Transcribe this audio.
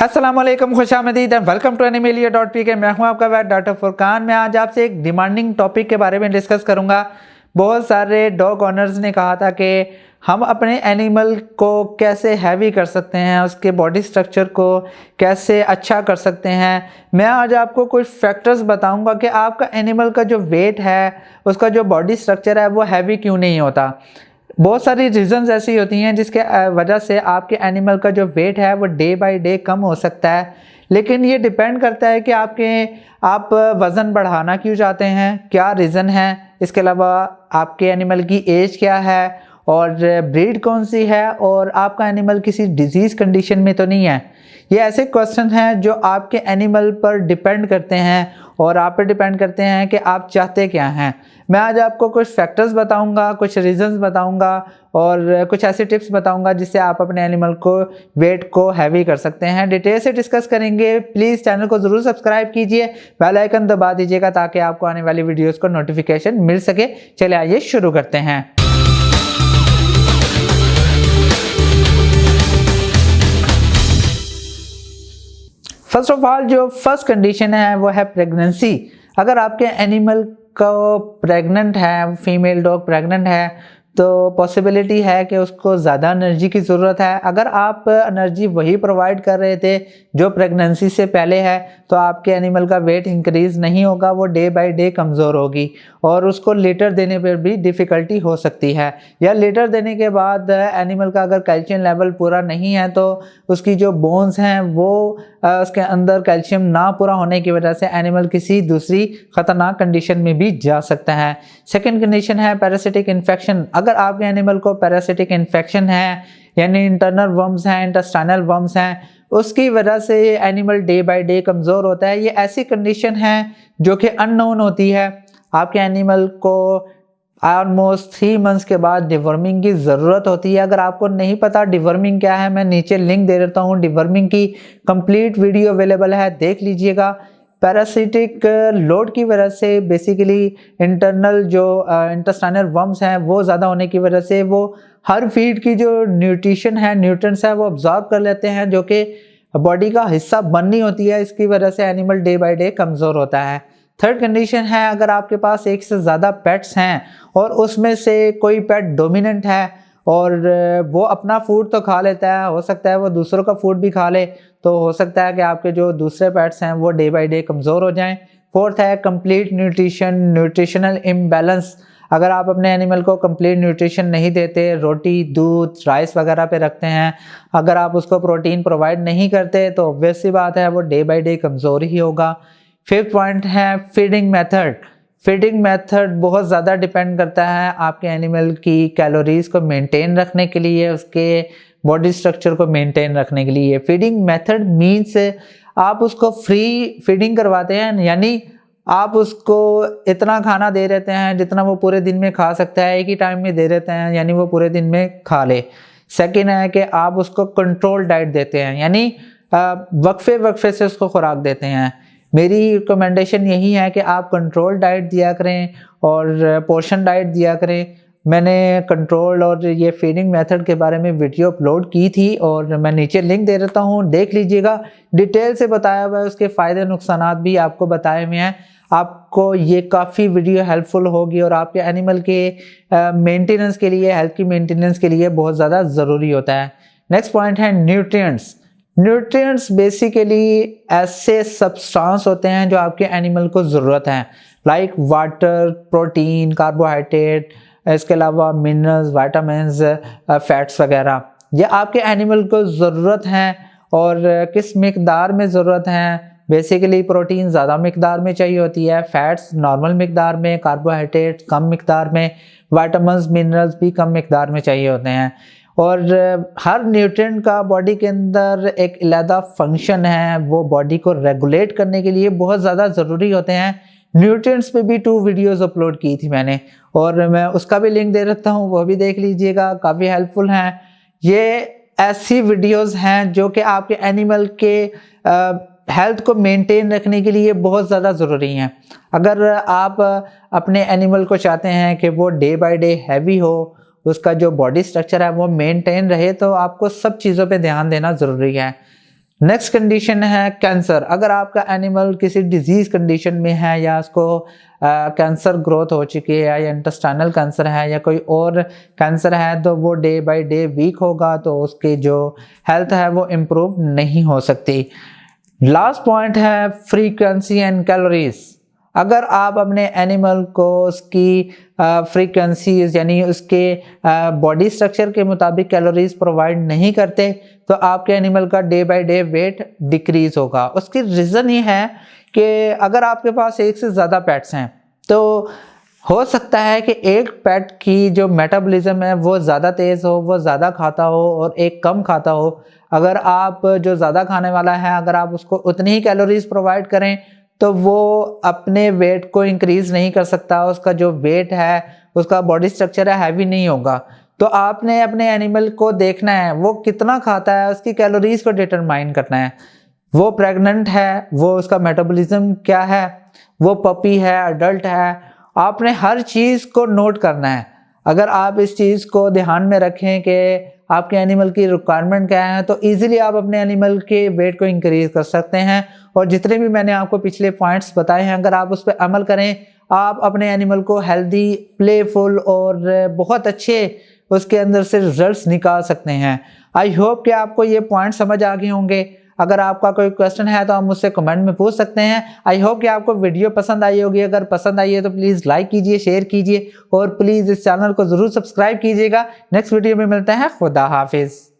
अस्सलाम वालेकुम, खुश आमदीद एंड वेलकम टू एनिमेलिया.pk। मैं हूं आपका वैद डॉक्टर फुरकान। मैं आज आपसे एक डिमांडिंग टॉपिक के बारे में डिस्कस करूंगा। बहुत सारे डॉग ऑनर्स ने कहा था कि हम अपने एनिमल को कैसे हैवी कर सकते हैं, उसके बॉडी स्ट्रक्चर को कैसे अच्छा कर सकते हैं। मैं आज आपको कुछ फैक्टर्स बताऊंगा कि आपका एनिमल का जो वेट है, उसका जो बॉडी स्ट्रक्चर है, वो हैवी क्यों नहीं होता। बहुत सारी रीज़न्स ऐसी होती हैं जिसके वजह से आपके एनिमल का जो वेट है वो डे बाय डे कम हो सकता है, लेकिन ये डिपेंड करता है कि आप वज़न बढ़ाना क्यों चाहते हैं, क्या रीज़न है। इसके अलावा आपके एनिमल की एज क्या है और ब्रीड कौन सी है, और आपका एनिमल किसी डिजीज़ कंडीशन में तो नहीं है। ये ऐसे क्वेश्चन हैं जो आपके एनिमल पर डिपेंड करते हैं और आप पे डिपेंड करते हैं कि आप चाहते क्या हैं। मैं आज आपको कुछ फैक्टर्स बताऊंगा, कुछ रीजंस बताऊंगा और कुछ ऐसे टिप्स बताऊंगा जिससे आप अपने एनिमल को वेट को हैवी कर सकते हैं। डिटेल से डिस्कस करेंगे। प्लीज़ चैनल को ज़रूर सब्सक्राइब कीजिए, बेल आइकन दबा दीजिएगा ताकि आपको आने वाली वीडियोज़ को नोटिफिकेशन मिल सके। चलिए आइए शुरू करते हैं। फर्स्ट ऑफ ऑल जो फर्स्ट कंडीशन है वो है प्रेगनेंसी। अगर आपके एनिमल को प्रेग्नेंट है, फीमेल डॉग प्रेग्नेंट है, तो पॉसिबिलिटी है कि उसको ज़्यादा एनर्जी की ज़रूरत है। अगर आप एनर्जी वही प्रोवाइड कर रहे थे जो प्रेगनेंसी से पहले है, तो आपके एनिमल का वेट इंक्रीज़ नहीं होगा, वो डे बाय डे कमज़ोर होगी और उसको लेटर देने पर भी डिफ़िकल्टी हो सकती है। या लेटर देने के बाद एनिमल का अगर कैल्शियम लेवल पूरा नहीं है तो उसकी जो बोन्स हैं वो उसके अंदर कैल्शियम ना पूरा होने की वजह से एनिमल किसी दूसरी ख़तरनाक कंडीशन में भी जा सकता है। सेकेंड कंडीशन है पैरासिटिक इन्फेक्शन। अगर आपके एनिमल को पैरासिटिक इन्फेक्शन है, यानी इंटरनल वर्म्स हैं, इंटेस्टाइनल वर्म्स हैं, उसकी वजह से एनिमल डे बाय डे कमज़ोर होता है। ये ऐसी कंडीशन है जो कि अननोन होती है। आपके एनिमल को ऑलमोस्ट 3 मंथ्स के बाद डिवर्मिंग की ज़रूरत होती है। अगर आपको नहीं पता डिवर्मिंग क्या है, मैं नीचे लिंक दे देता हूँ, डिवर्मिंग की कंप्लीट वीडियो अवेलेबल है, देख लीजिएगा। पैरासिटिक लोड की वजह से बेसिकली इंटरनल जो इंटेस्टाइनल वर्म्स हैं वो ज़्यादा होने की वजह से वो हर फीड की जो न्यूट्रिशन है, न्यूट्रिएंट्स है, वो अब्जॉर्ब कर लेते हैं जो कि बॉडी का हिस्सा बननी होती है। इसकी वजह से एनिमल डे बाय डे कमज़ोर होता है। थर्ड कंडीशन है अगर आपके पास एक से ज़्यादा पेट्स हैं और उसमें से कोई पेट डोमिनेंट है और वो अपना फूड तो खा लेता है, हो सकता है वो दूसरों का फूड भी खा ले, तो हो सकता है कि आपके जो दूसरे पेट्स हैं वो डे बाय डे कमज़ोर हो जाएं। फोर्थ है कंप्लीट न्यूट्रिशनल इम्बैलेंस। अगर आप अपने एनिमल को कंप्लीट न्यूट्रिशन नहीं देते, रोटी, दूध, राइस वगैरह पे रखते हैं, अगर आप उसको प्रोटीन प्रोवाइड नहीं करते, तो ऑब्वियस सी बात है वो डे बाय डे कमज़ोर ही होगा। फिफ्थ पॉइंट है फीडिंग मेथड। फीडिंग मेथड बहुत ज़्यादा डिपेंड करता है आपके एनिमल की कैलोरीज़ को मेंटेन रखने के लिए, उसके बॉडी स्ट्रक्चर को मेंटेन रखने के लिए। फीडिंग मेथड मीन्स आप उसको फ्री फीडिंग करवाते हैं, यानी आप उसको इतना खाना दे देते हैं जितना वो पूरे दिन में खा सकता है, एक ही टाइम में दे देते हैं, यानी वो पूरे दिन में खा ले। सेकेंड है कि आप उसको कंट्रोल डाइट देते हैं, यानी वक्फे से उसको खुराक देते हैं। मेरी रिकमेंडेशन यही है कि आप कंट्रोल डाइट दिया करें और पोर्शन डाइट दिया करें। मैंने कंट्रोल और ये फीडिंग मेथड के बारे में वीडियो अपलोड की थी और मैं नीचे लिंक दे देता हूँ, देख लीजिएगा। डिटेल से बताया हुआ है, उसके फ़ायदे नुकसानात भी आपको बताए हुए हैं। आपको ये काफ़ी वीडियो हेल्पफुल होगी और आपके एनिमल के मेंटेनेंस के लिए, हेल्थ की मेंटेनेंस के लिए बहुत ज़्यादा ज़रूरी होता है। नेक्स्ट पॉइंट है न्यूट्रिएंट्स। न्यूट्रिएंट्स बेसिकली ऐसे सब्सटेंस होते हैं जो आपके एनिमल को ज़रूरत है, लाइक वाटर, प्रोटीन, कार्बोहाइड्रेट, इसके अलावा मिनरल्स, विटामिन्स, फैट्स वगैरह। ये आपके एनिमल को ज़रूरत हैं और किस मिकदार में ज़रूरत हैं। बेसिकली प्रोटीन ज़्यादा मिकदार में चाहिए होती है, फैट्स नॉर्मल मिकदार में, कार्बोहाइड्रेट कम मिकदार में, विटामिन्स, मिनरल्स भी कम मिकदार में चाहिए होते हैं। और हर न्यूट्रिएंट का बॉडी के अंदर एक अलग फंक्शन है, वो बॉडी को रेगुलेट करने के लिए बहुत ज़्यादा ज़रूरी होते हैं। न्यूट्रिएंट्स पे भी 2 वीडियोस अपलोड की थी मैंने और मैं उसका भी लिंक दे देता हूँ, वो भी देख लीजिएगा, काफ़ी हेल्पफुल हैं। ये ऐसी वीडियोस हैं जो कि आपके एनिमल के हेल्थ को मेंटेन रखने के लिए बहुत ज़्यादा ज़रूरी हैं। अगर आप अपने एनिमल को चाहते हैं कि वो डे बाय डे हैवी हो, उसका जो बॉडी स्ट्रक्चर है वो मेंटेन रहे, तो आपको सब चीज़ों पे ध्यान देना ज़रूरी है। नेक्स्ट कंडीशन है कैंसर। अगर आपका एनिमल किसी डिजीज कंडीशन में है या उसको कैंसर ग्रोथ हो चुकी है या इंटेस्टाइनल कैंसर है या कोई और कैंसर है, तो वो डे बाय डे वीक होगा, तो उसकी जो हेल्थ है वो इम्प्रूव नहीं हो सकती। लास्ट पॉइंट है फ्रीक्वेंसी एंड कैलोरीज। अगर आप अपने एनिमल को उसकी फ्रीक्वेंसीज यानी उसके बॉडी स्ट्रक्चर के मुताबिक कैलोरीज प्रोवाइड नहीं करते, तो आपके एनिमल का day by day weight decrease होगा। उसकी रीज़न ये है कि अगर आपके पास एक से ज़्यादा पेट्स हैं, तो हो सकता है कि एक पेट की जो मेटाबॉलिज्म है वो ज़्यादा तेज़ हो, वो ज़्यादा खाता हो और एक कम खाता हो। अगर आप जो ज़्यादा खाने वाला है, अगर आप उसको उतनी ही कैलोरीज प्रोवाइड करें, तो वो अपने वेट को इंक्रीज़ नहीं कर सकता। उसका जो वेट है, उसका बॉडी स्ट्रक्चर है, हैवी नहीं होगा। तो आपने अपने एनिमल को देखना है वो कितना खाता है, उसकी कैलोरीज को डिटरमाइन करना है। वो प्रेग्नेंट है, वो उसका मेटाबॉलिज्म क्या है, वो पपी है, अडल्ट है, आपने हर चीज़ को नोट करना है। अगर आप इस चीज़ को ध्यान में रखें कि आपके एनिमल की रिक्वायरमेंट क्या है, तो इजीली आप अपने एनिमल के वेट को इंक्रीज कर सकते हैं। और जितने भी मैंने आपको पिछले पॉइंट्स बताए हैं, अगर आप उस पर अमल करें, आप अपने एनिमल को हेल्दी, प्लेफुल और बहुत अच्छे उसके अंदर से रिजल्ट्स निकाल सकते हैं। आई होप कि आपको ये पॉइंट समझ आ गए होंगे। अगर आपका कोई क्वेश्चन है तो आप मुझसे कमेंट में पूछ सकते हैं। आई होप कि आपको वीडियो पसंद आई होगी। अगर पसंद आई है तो प्लीज़ लाइक कीजिए, शेयर कीजिए और प्लीज़ इस चैनल को ज़रूर सब्सक्राइब कीजिएगा। नेक्स्ट वीडियो में मिलते हैं। खुदा हाफिज़।